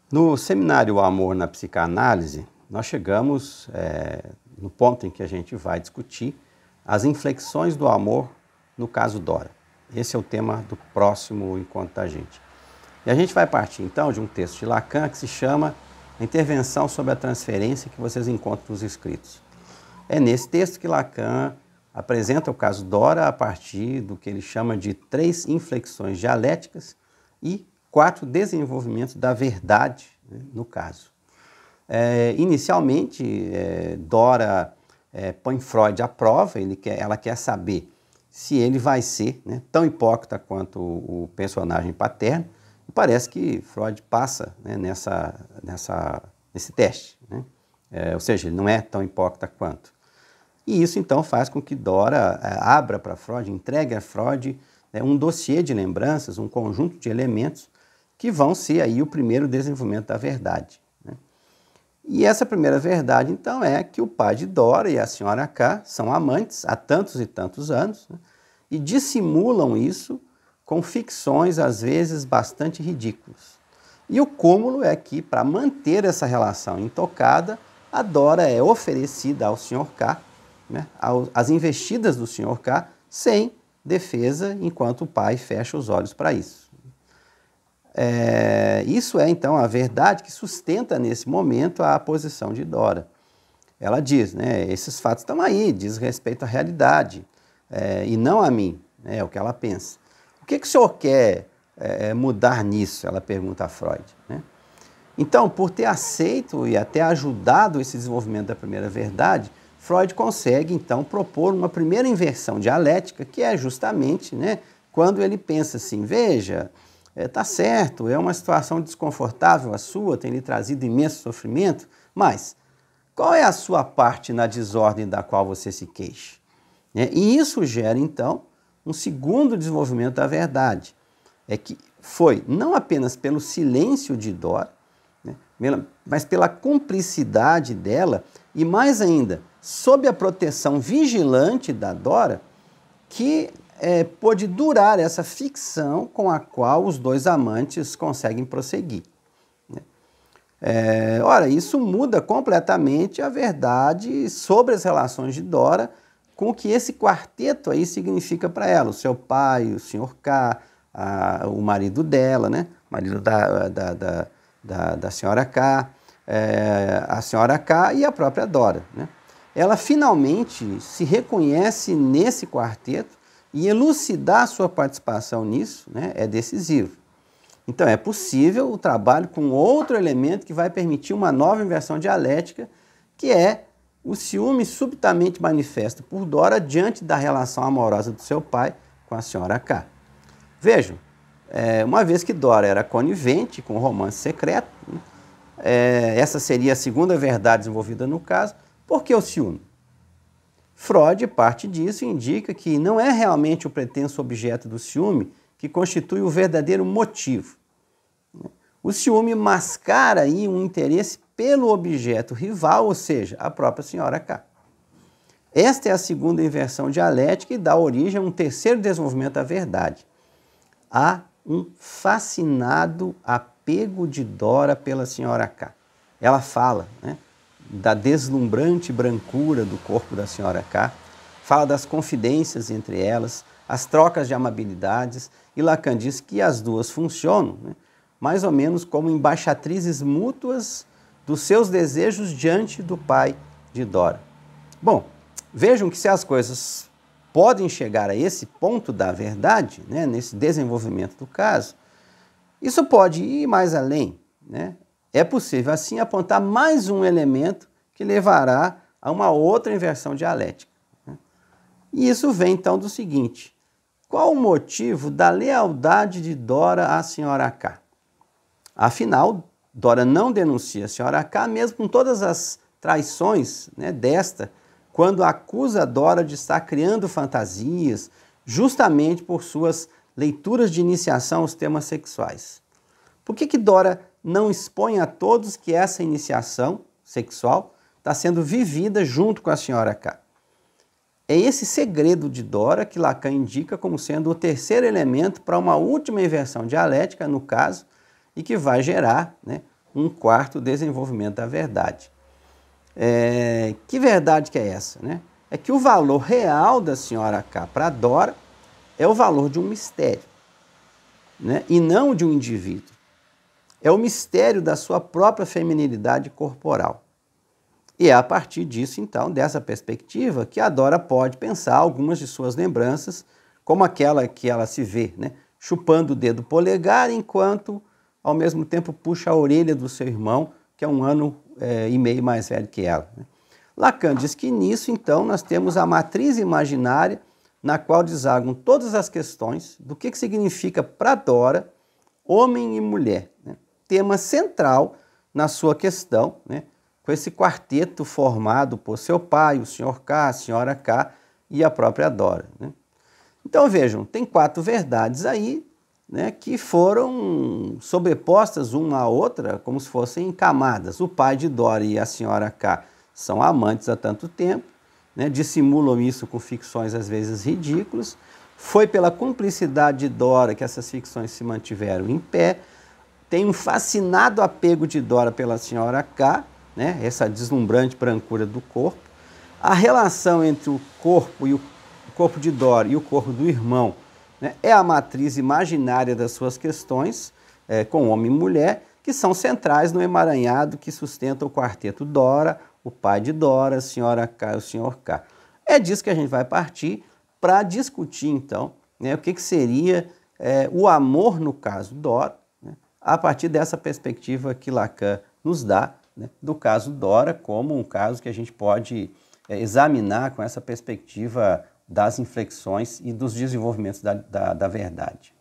No seminário O Amor na Psicanálise, nós chegamos no ponto em que a gente vai discutir as inflexões do amor no caso Dora. Esse é o tema do próximo encontro da gente. E a gente vai partir então de um texto de Lacan que se chama A Intervenção sobre a Transferência, que vocês encontram nos escritos. É nesse texto que Lacan apresenta o caso Dora a partir do que ele chama de 3 inflexões dialéticas e 4 desenvolvimentos da verdade, né, no caso. Inicialmente, Dora põe Freud à prova, ela quer saber se ele vai ser, né, tão hipócrita quanto o personagem paterno, e parece que Freud passa, né, nesse teste, né? Ou seja, ele não é tão hipócrita quanto. E isso então faz com que Dora abra para Freud, entregue a Freud um dossiê de lembranças, um conjunto de elementos que vão ser aí o primeiro desenvolvimento da verdade, né? E essa primeira verdade, então, é que o pai de Dora e a senhora K são amantes há tantos e tantos anos, né, e dissimulam isso com ficções, às vezes, bastante ridículas. E o cúmulo é que, para manter essa relação intocada, a Dora é oferecida ao Sr. K, né, às investidas do Sr. K, sem defesa, enquanto o pai fecha os olhos para isso. Isso é, então, a verdade que sustenta, nesse momento, a posição de Dora. Ela diz, né, esses fatos estão aí, diz respeito à realidade, e não a mim, né, é o que ela pensa. O que o senhor quer mudar nisso? Ela pergunta a Freud, né? Então, por ter aceito e até ajudado esse desenvolvimento da primeira verdade, Freud consegue, então, propor uma primeira inversão dialética, que é justamente, né, quando ele pensa assim, veja, tá certo, é uma situação desconfortável a sua, tem lhe trazido imenso sofrimento, mas qual é a sua parte na desordem da qual você se queixa? E isso gera, então, um segundo desenvolvimento da verdade, que foi não apenas pelo silêncio de Dora, né, mas pela cumplicidade dela e, mais ainda, sob a proteção vigilante da Dora, que pôde durar essa ficção com a qual os dois amantes conseguem prosseguir, né? Ora, isso muda completamente a verdade sobre as relações de Dora com o que esse quarteto aí significa para ela, o seu pai, o Sr. K, o marido dela, né? O marido da senhora K, a senhora K e a própria Dora, né? Ela finalmente se reconhece nesse quarteto e elucidar sua participação nisso, né, é decisivo. Então, é possível o trabalho com outro elemento que vai permitir uma nova inversão dialética, que é o ciúme subitamente manifesto por Dora diante da relação amorosa do seu pai com a senhora K. Vejam, uma vez que Dora era conivente com o romance secreto, né, essa seria a segunda verdade desenvolvida no caso. Por que o ciúme? Freud parte disso e indica que não é realmente o pretenso objeto do ciúme que constitui o verdadeiro motivo. O ciúme mascara aí um interesse pelo objeto rival, ou seja, a própria senhora K. Esta é a segunda inversão dialética e dá origem a um terceiro desenvolvimento da verdade. Há um fascinado apego de Dora pela senhora K. Ela fala, né, da deslumbrante brancura do corpo da senhora K, fala das confidências entre elas, as trocas de amabilidades, e Lacan diz que as duas funcionam, né, mais ou menos como embaixatrizes mútuas dos seus desejos diante do pai de Dora. Bom, vejam que se as coisas podem chegar a esse ponto da verdade, né, nesse desenvolvimento do caso, isso pode ir mais além, né? É possível, assim, apontar mais um elemento que levará a uma outra inversão dialética, né? E isso vem, então, do seguinte: qual o motivo da lealdade de Dora à senhora K? Afinal, Dora não denuncia a senhora K, mesmo com todas as traições, né, desta, quando acusa Dora de estar criando fantasias, justamente por suas leituras de iniciação aos temas sexuais. Por que Dora não expõe a todos que essa iniciação sexual está sendo vivida junto com a senhora K? É esse segredo de Dora que Lacan indica como sendo o terceiro elemento para uma última inversão dialética, no caso, e que vai gerar, né, um quarto desenvolvimento da verdade. Que verdade que é essa, né? É que o valor real da senhora K para Dora é o valor de um mistério, né? E não de um indivíduo. É o mistério da sua própria feminilidade corporal. E é a partir disso, então, dessa perspectiva, que a Dora pode pensar algumas de suas lembranças, como aquela que ela se vê, né, chupando o dedo polegar, enquanto, ao mesmo tempo, puxa a orelha do seu irmão, que é 1 ano e meio mais velho que ela, né? Lacan diz que nisso, então, nós temos a matriz imaginária na qual desagam todas as questões do que significa para Dora homem e mulher, né? Tema central na sua questão, né? Com esse quarteto formado por seu pai, o Sr. K, a Sra. K e a própria Dora, né? Então vejam, tem 4 verdades aí, né, que foram sobrepostas uma à outra como se fossem camadas. O pai de Dora e a Sra. K são amantes há tanto tempo, né, dissimulam isso com ficções às vezes ridículas. Foi pela cumplicidade de Dora que essas ficções se mantiveram em pé. Tem um fascinado apego de Dora pela Sra. K, né, essa deslumbrante brancura do corpo. A relação entre o corpo de Dora e o corpo do irmão, né, é a matriz imaginária das suas questões, com homem e mulher, que são centrais no emaranhado que sustenta o quarteto Dora, o pai de Dora, a Sra. K e o Sr. K. É disso que a gente vai partir para discutir, então, né, o que seria o amor no caso Dora, né, a partir dessa perspectiva que Lacan nos dá, né, do caso Dora como um caso que a gente pode examinar com essa perspectiva das inflexões e dos desenvolvimentos da verdade.